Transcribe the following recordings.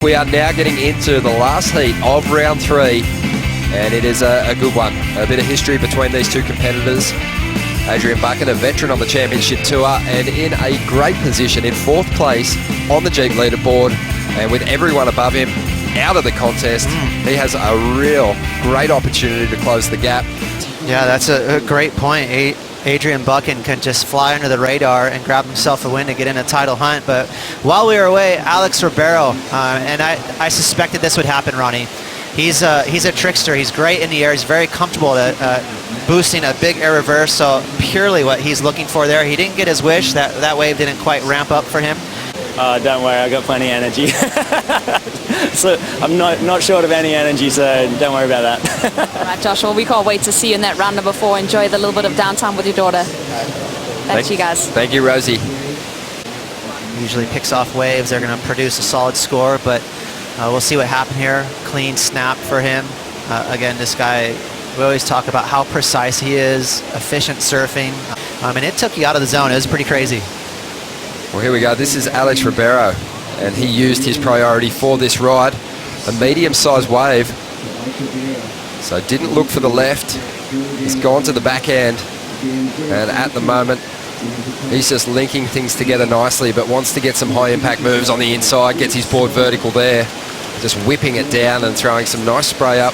We are now getting into the last heat of round 3, and it is a good one. A bit of history between these two competitors. Adrian Buchan, a veteran on the championship tour, and in a great position in 4th place on the Jeep leaderboard, and with everyone above him out of the contest, he has a real great opportunity to close the gap. Yeah, that's a great point. Adrian Buchan can just fly under the radar and grab himself a win to get in a title hunt. But while we were away, Alex Ribeiro, and I suspected this would happen, Ronnie. He's a trickster. He's great in the air. He's very comfortable at boosting a big air reverse. So purely what he's looking for there. He didn't get his wish. That wave didn't quite ramp up for him. Don't worry, I got plenty of energy. So I'm not short of any energy, so don't worry about that. All right, Josh, well, we can't wait to see you in that round number 4. Enjoy the little bit of downtime with your daughter. Thanks, you guys. Thank you, Rosie. Usually picks off waves. They're going to produce a solid score, but we'll see what happened here. Clean snap for him. Again, this guy, we always talk about how precise he is, efficient surfing. And it took you out of the zone. It was pretty crazy. Well, here we go. This is Alex Ribeiro, and he used his priority for this ride, a medium-sized wave. So didn't look for the left. He's gone to the backhand, and at the moment, he's just linking things together nicely, but wants to get some high-impact moves on the inside, gets his board vertical there, just whipping it down and throwing some nice spray up.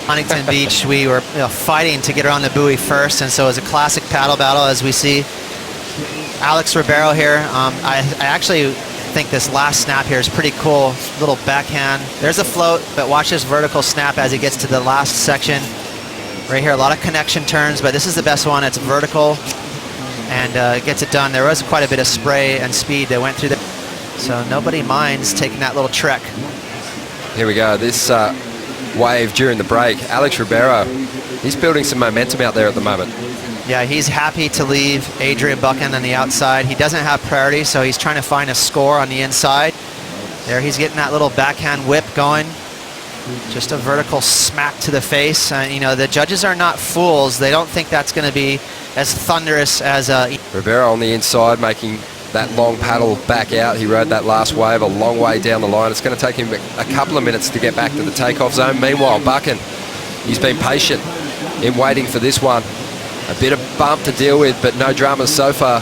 Huntington Beach, we were fighting to get around the buoy first, and so it was a classic paddle battle, as we see. Alex Ribeiro here. I actually think this last snap here is pretty cool. Little backhand. There's a float, but watch this vertical snap as he gets to the last section. Right here, a lot of connection turns, but this is the best one. It's vertical and gets it done. There was quite a bit of spray and speed that went through there, so nobody minds taking that little trek. Here we go. This wave during the break. Alex Ribeiro, he's building some momentum out there at the moment. Yeah, he's happy to leave Adrian Buchan on the outside. He doesn't have priority, so he's trying to find a score on the inside. There, he's getting that little backhand whip going. Just a vertical smack to the face. You know, the judges are not fools. They don't think that's going to be as thunderous as... Ribeiro on the inside, making that long paddle back out. He rode that last wave a long way down the line. It's going to take him a couple of minutes to get back to the takeoff zone. Meanwhile, Buchan, he's been patient in waiting for this one. A bit of bump to deal with, but no dramas so far.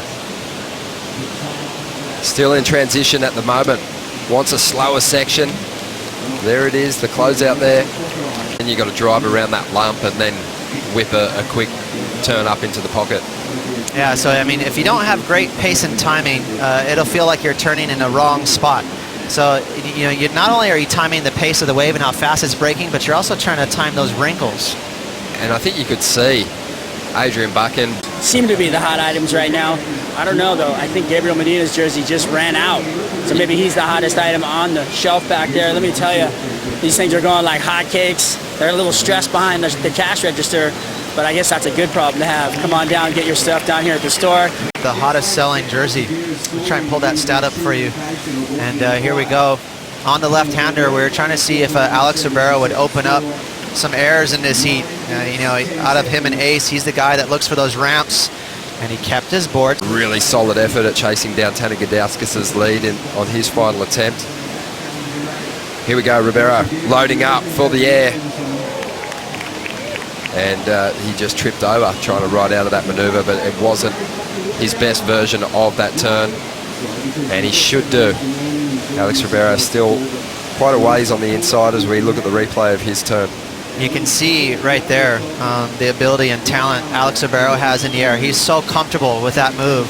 Still in transition at the moment. Wants a slower section. There it is, the closeout there. And you've got to drive around that lump and then whip a quick turn up into the pocket. Yeah, so I mean, if you don't have great pace and timing, it'll feel like you're turning in the wrong spot. So, you know, not only are you timing the pace of the wave and how fast it's breaking, but you're also trying to time those wrinkles. And I think you could see Adrian Buchan Seem to be the hot items right now. I don't know, though. I think Gabriel Medina's jersey just ran out. So maybe he's the hottest item on the shelf back there. Let me tell you, these things are going like hotcakes. They're a little stressed behind the cash register, but I guess that's a good problem to have. Come on down, get your stuff down here at the store. The hottest selling jersey. I'll try and pull that stat up for you. And here we go. On the left-hander, we were trying to see if Alex Ribeiro would open up some airs in this heat. You know, out of him and Ace, he's the guy that looks for those ramps, and he kept his board. Really solid effort at chasing down Tanner Gadauskas' lead on his final attempt. Here we go, Ribeiro loading up for the air. And he just tripped over trying to ride out of that maneuver, but it wasn't his best version of that turn, and he should do. Alex Ribeiro still quite a ways on the inside as we look at the replay of his turn. You can see right there the ability and talent Alex Ribeiro has in the air. He's so comfortable with that move.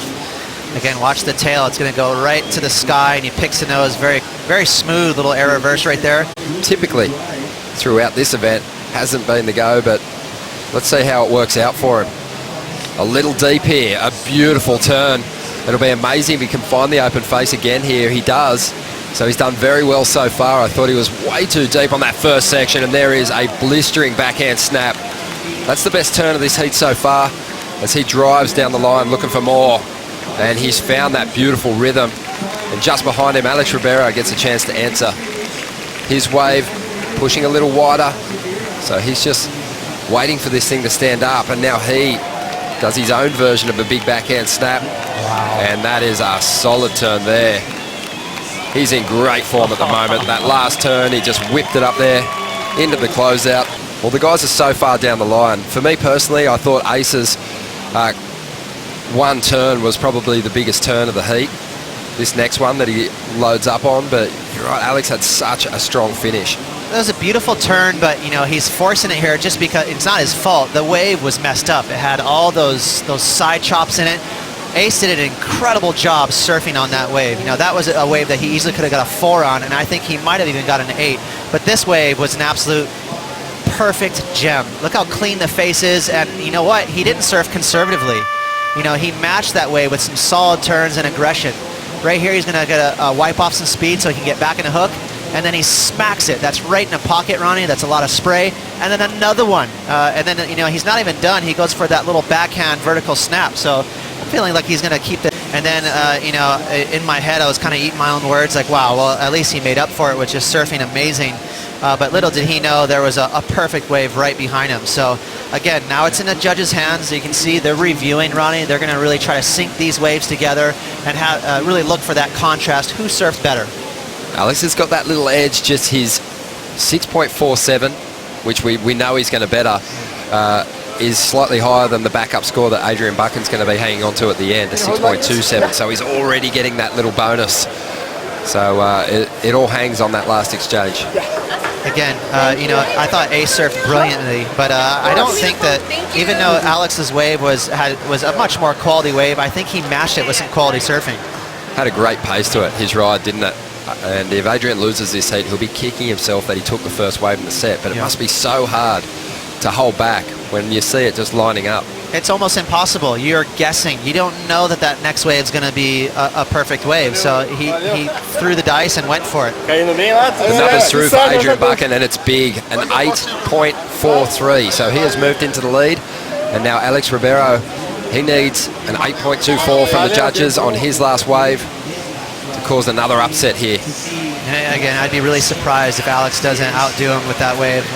Again, watch the tail. It's going to go right to the sky, and he picks the nose. Very, very smooth little air reverse right there. Typically, throughout this event, hasn't been the go, but let's see how it works out for him. A little deep here, a beautiful turn. It'll be amazing if he can find the open face again here. He does. So he's done very well so far. I thought he was way too deep on that first section, and there is a blistering backhand snap. That's the best turn of this heat so far as he drives down the line looking for more. And he's found that beautiful rhythm. And just behind him, Alex Ribeiro gets a chance to answer. His wave pushing a little wider. So he's just waiting for this thing to stand up, and now he does his own version of a big backhand snap. Wow. And that is a solid turn there. He's in great form at the moment. That last turn, he just whipped it up there into the closeout. Well, the guys are so far down the line. For me personally, I thought Ace's one turn was probably the biggest turn of the heat. This next one that he loads up on, but you're right, Alex had such a strong finish. That was a beautiful turn, but you know, he's forcing it here just because it's not his fault. The wave was messed up. It had all those side chops in it. Ace did an incredible job surfing on that wave. You know, that was a wave that he easily could have got a 4 on, and I think he might have even got an 8. But this wave was an absolute perfect gem. Look how clean the face is, and you know what? He didn't surf conservatively. You know, he matched that wave with some solid turns and aggression. Right here, he's gonna get a wipe off some speed so he can get back in the hook, and then he smacks it. That's right in the pocket, Ronnie. That's a lot of spray. And then another one. And then, you know, he's not even done. He goes for that little backhand vertical snap. So I'm feeling like he's gonna keep it. And then, you know, in my head, I was kind of eating my own words, like, wow, well, at least he made up for it with just surfing amazing. But little did he know there was a perfect wave right behind him. So again, now it's in the judges' hands. You can see they're reviewing, Ronnie. They're going to really try to sync these waves together and have, really look for that contrast. Who surfed better? Alex has got that little edge, just his 6.47, which we know he's going to better, is slightly higher than the backup score that Adrian Buchan's going to be hanging on to at the end, the 6.27. So he's already getting that little bonus. So it all hangs on that last exchange. Again, you know, I thought Ace surfed brilliantly, but I don't think that even though Alex's wave was a much more quality wave, I think he matched it with some quality surfing. Had a great pace to it, his ride, didn't it? And if Adrian loses this heat, he'll be kicking himself that he took the first wave in the set, but it must be so hard to hold back when you see it just lining up. It's almost impossible. You're guessing. You don't know that next wave is going to be a perfect wave. So he threw the dice and went for it. The numbers through for Adrian Buchan, and it's big, an 8.43. So he has moved into the lead, and now Alex Ribeiro, he needs an 8.24 from the judges on his last wave to cause another upset here. And again, I'd be really surprised if Alex doesn't outdo him with that wave.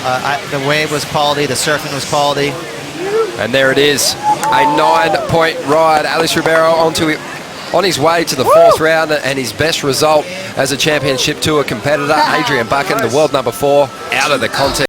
The wave was quality, the surfing was quality. And there it is, a 9-point ride. Alex Ribeiro on his way to the 4th round, and his best result as a championship tour competitor. Adrian Buchan, the world number 4, out of the contest.